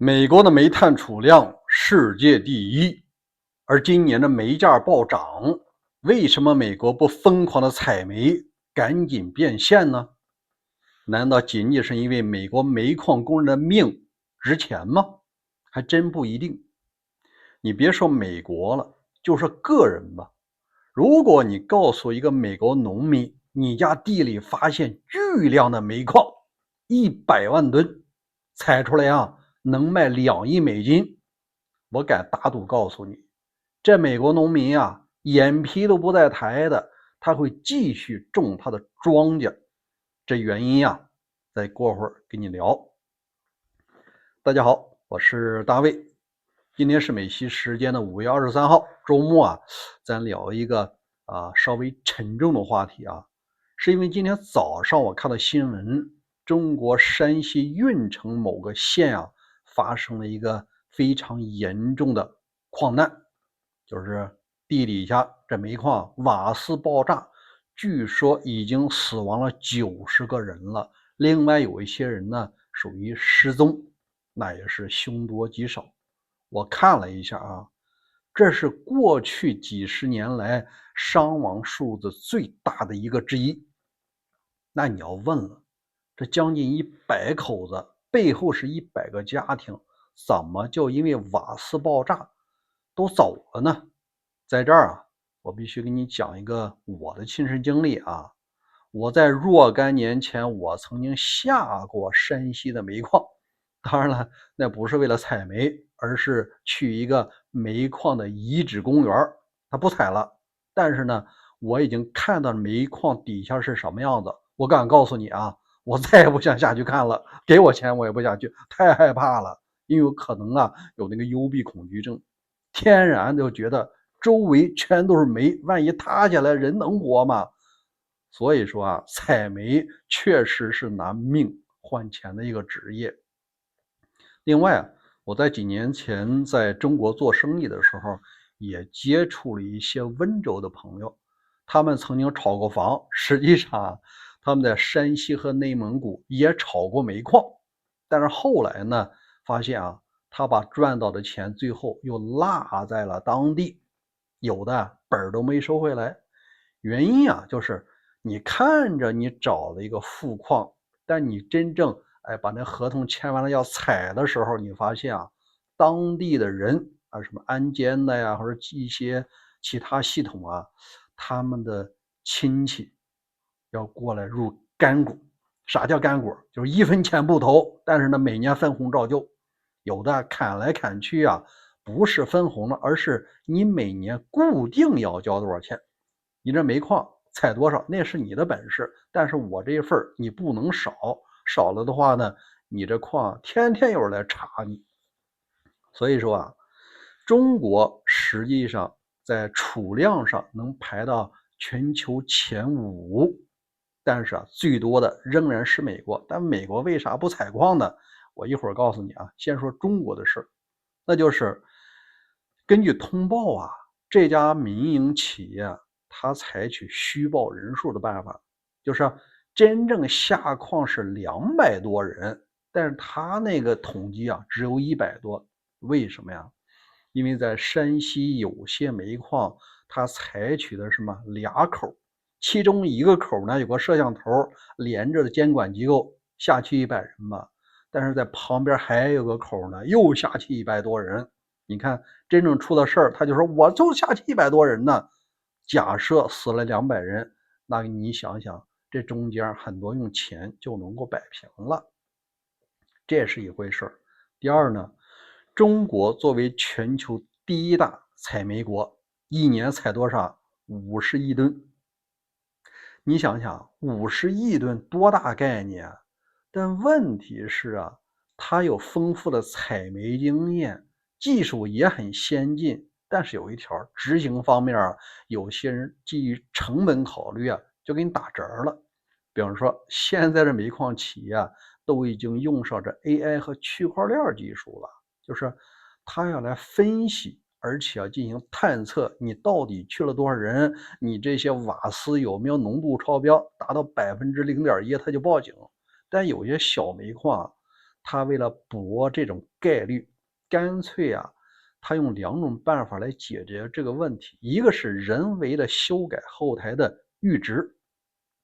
美国的煤炭储量世界第一，而今年的煤价暴涨，为什么美国不疯狂的采煤，赶紧变现呢？难道仅仅是因为美国煤矿工人的命值钱吗？还真不一定。你别说美国了，就说个人吧。如果你告诉一个美国农民，你家地里发现巨量的煤矿，100万吨，采出来能卖2亿美金，我敢打赌告诉你，这美国农民眼皮都不带抬的，他会继续种他的庄稼。这原因再过会儿跟你聊。大家好，我是大卫。今天是美西时间的5月23号，周末咱聊一个稍微沉重的话题是因为今天早上我看到新闻，中国山西运城某个县发生了一个非常严重的矿难，就是地底下这煤矿瓦斯爆炸，据说已经死亡了90个人了，另外有一些人呢属于失踪，那也是凶多吉少。我看了一下这是过去几十年来伤亡数字最大的一个之一。那你要问了，这将近100口子，背后是100个家庭，怎么就因为瓦斯爆炸都走了呢？在这儿我必须给你讲一个我的亲身经历我在若干年前，我曾经下过山西的煤矿，当然了，那不是为了采煤，而是去一个煤矿的遗址公园，它不采了，但是呢，我已经看到煤矿底下是什么样子。我敢告诉你我再也不想下去看了，给我钱我也不下去，太害怕了，因为有可能有那个幽闭恐惧症，天然就觉得周围全都是煤，万一塌下来人能活吗？所以说采煤确实是拿命换钱的一个职业。另外我在几年前在中国做生意的时候，也接触了一些温州的朋友，他们曾经炒过房，实际上他们在山西和内蒙古也炒过煤矿，但是后来呢，发现他把赚到的钱最后又落在了当地，有的本都没收回来。原因就是你看着你找了一个富矿，但你真正把那合同签完了要采的时候，你发现当地的人什么安监的或者一些其他系统他们的亲戚要过来入干股。啥叫干股？就是1分钱不投，但是呢每年分红照旧。有的砍来砍去不是分红了，而是你每年固定要交多少钱。你这煤矿采多少那是你的本事，但是我这一份你不能少，少了的话呢，你这矿天天有人来查你。所以说中国实际上在储量上能排到全球前5，但是最多的仍然是美国。但美国为啥不采矿呢？我一会儿告诉你先说中国的事。那就是根据通报这家民营企业它采取虚报人数的办法，就是真正下矿是200多人，但是他那个统计只有100多。为什么呀？因为在山西有些煤矿它采取的什么2口，其中一个口呢有个摄像头连着的监管机构，下去100人吧，但是在旁边还有个口呢，又下去100多人。你看真正出了事儿，他就说我就下去100多人呢。假设死了200人，那你想想，这中间很多用钱就能够摆平了，这是一回事。第二呢，中国作为全球第1大采煤国，一年采多少？50亿吨。你想想50亿吨多大概念但问题是它有丰富的采煤经验，技术也很先进，但是有一条，执行方面有些人基于成本考虑就给你打折了。比方说现在的煤矿企业都已经用上这 AI 和区块链技术了，就是它要来分析，而且要进行探测你到底去了多少人，你这些瓦斯有没有浓度超标，达到0.1%它就报警。但有些小煤矿他为了博这种概率，干脆啊，他用2种办法来解决这个问题。一个是人为的修改后台的阈值，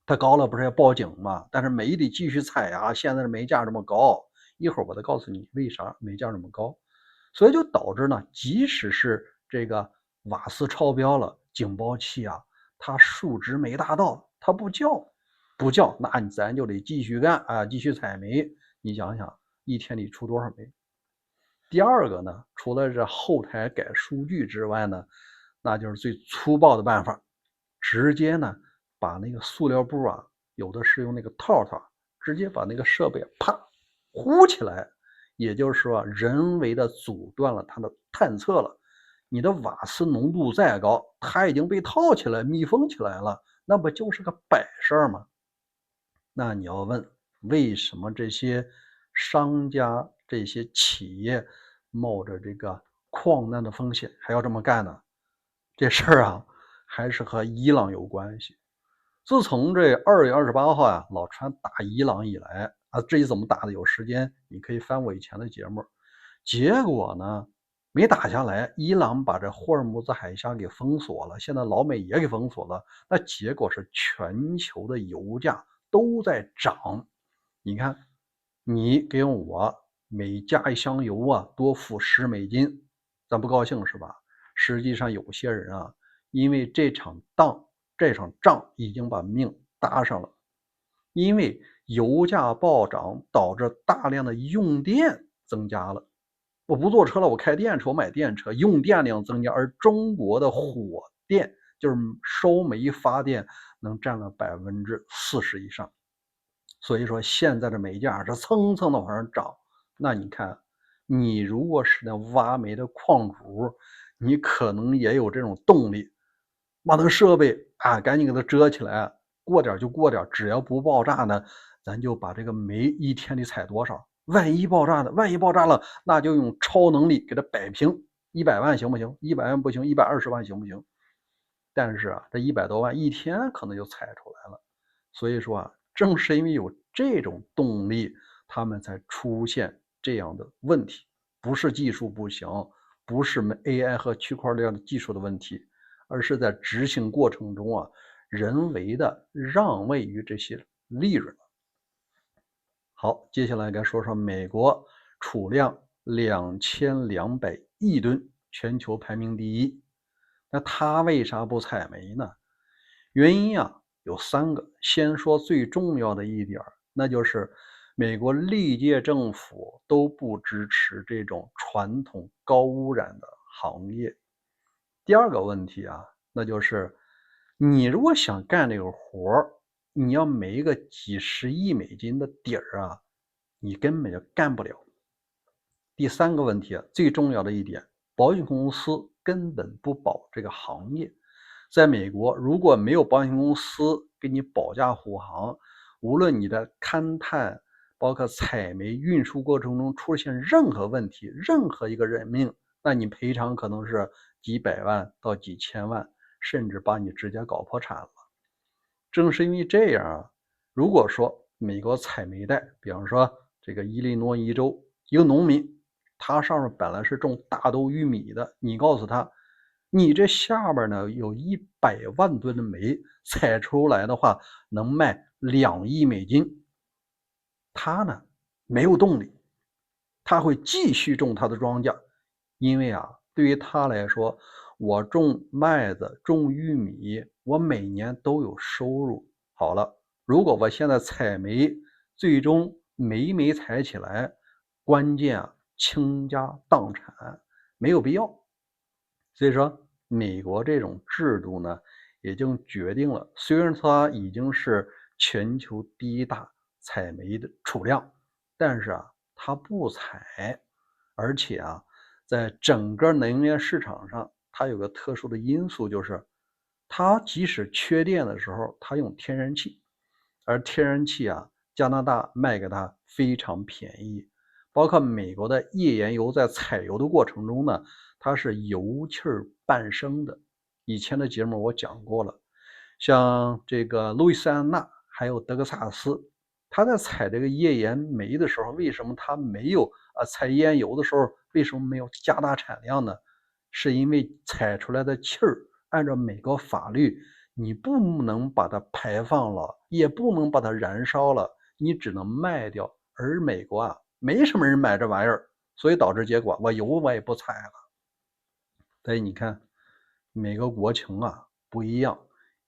它高了不是要报警吗？但是煤得继续采啊，现在的煤价这么高，一会儿我再告诉你为啥煤价这么高。所以就导致呢，即使是这个瓦斯超标了，警报器啊，它数值没达到，它不叫，那咱就得继续干啊，继续采煤。你想想，一天里出多少煤？第二个呢，除了这后台改数据之外呢，那就是最粗暴的办法，直接呢把那个塑料布啊，有的是用那个套套，直接把那个设备啪糊起来，也就是说人为的阻断了它的探测了。你的瓦斯浓度再高，它已经被套起来密封起来了，那不就是个摆设吗？那你要问，为什么这些商家、这些企业冒着这个矿难的风险还要这么干呢？这事儿啊，还是和伊朗有关系。自从这2月28号啊，老川打伊朗以来啊，至于怎么打的，有时间你可以翻我以前的节目。结果呢，没打下来，伊朗把这霍尔木兹海峡给封锁了，现在老美也给封锁了。那结果是全球的油价都在涨。你看，你给我每加一箱油啊，多付$10，咱不高兴是吧？实际上有些人啊，因为这场仗已经把命搭上了，因为油价暴涨导致大量的用电增加了。我不坐车了，我开电车，我买电车，用电量增加，而中国的火电就是烧煤发电能占了40%以上。所以说现在的煤价是蹭蹭的往上涨。那你看，你如果是那挖煤的矿主，你可能也有这种动力，把那个设备啊赶紧给它遮起来，过点就过点，只要不爆炸呢，咱就把这个煤一天得采多少。万一爆炸了，那就用超能力给它摆平。100万行不行？100万不行，120万行不行？但是啊，这100多万一天可能就采出来了。所以说啊，正是因为有这种动力，他们才出现这样的问题。不是技术不行，不是AI 和区块链的技术的问题，而是在执行过程中啊，人为的让位于这些利润。好，接下来该说说美国储量2200亿吨，全球排名第一。那它为啥不采煤呢？原因啊有3个。先说最重要的一点，那就是美国历届政府都不支持这种传统高污染的行业。第二个问题啊，那就是你如果想干这个活儿，你要没个几十亿美金的底儿啊，你根本就干不了。第3个问题啊，最重要的一点，保险公司根本不保这个行业。在美国，如果没有保险公司给你保驾护航，无论你的勘探、包括采煤、运输过程中出现任何问题，任何一个人命，那你赔偿可能是几百万到几千万，甚至把你直接搞破产了。正是因为这样啊，如果说美国采煤带，比方说这个伊利诺伊州一个农民，他上面本来是种大豆、玉米的，你告诉他，你这下边呢有100万吨的煤，采出来的话能卖2亿美金，他呢没有动力，他会继续种他的庄稼，因为啊，对于他来说，我种麦子、种玉米，我每年都有收入。好了，如果我现在采煤，最终没采起来，关键啊，倾家荡产，没有必要。所以说，美国这种制度呢，也就决定了，虽然它已经是全球第一大采煤的储量，但是啊，它不采，而且啊，在整个能源市场上，它有个特殊的因素，就是它即使缺电的时候，它用天然气，而天然气啊，加拿大卖给它非常便宜，包括美国的页岩油在采油的过程中呢，它是油气伴生的。以前的节目我讲过了，像这个路易斯安那还有德克萨斯，他在采这个页岩煤的时候，为什么他没有采页岩油的时候，为什么没有加大产量呢？是因为采出来的气儿，按照美国法律，你不能把它排放了，也不能把它燃烧了，你只能卖掉。而美国没什么人买这玩意儿，所以导致结果，我油我也不采了。所以你看，每个国情不一样，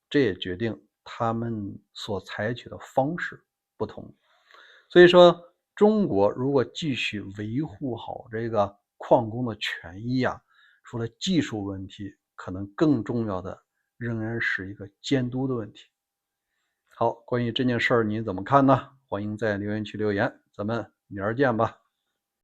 这也决定他们所采取的方式不同。所以说，中国如果继续维护好这个矿工的权益除了技术问题，可能更重要的仍然是一个监督的问题。好，关于这件事儿你怎么看呢？欢迎在留言区留言，咱们明儿见吧。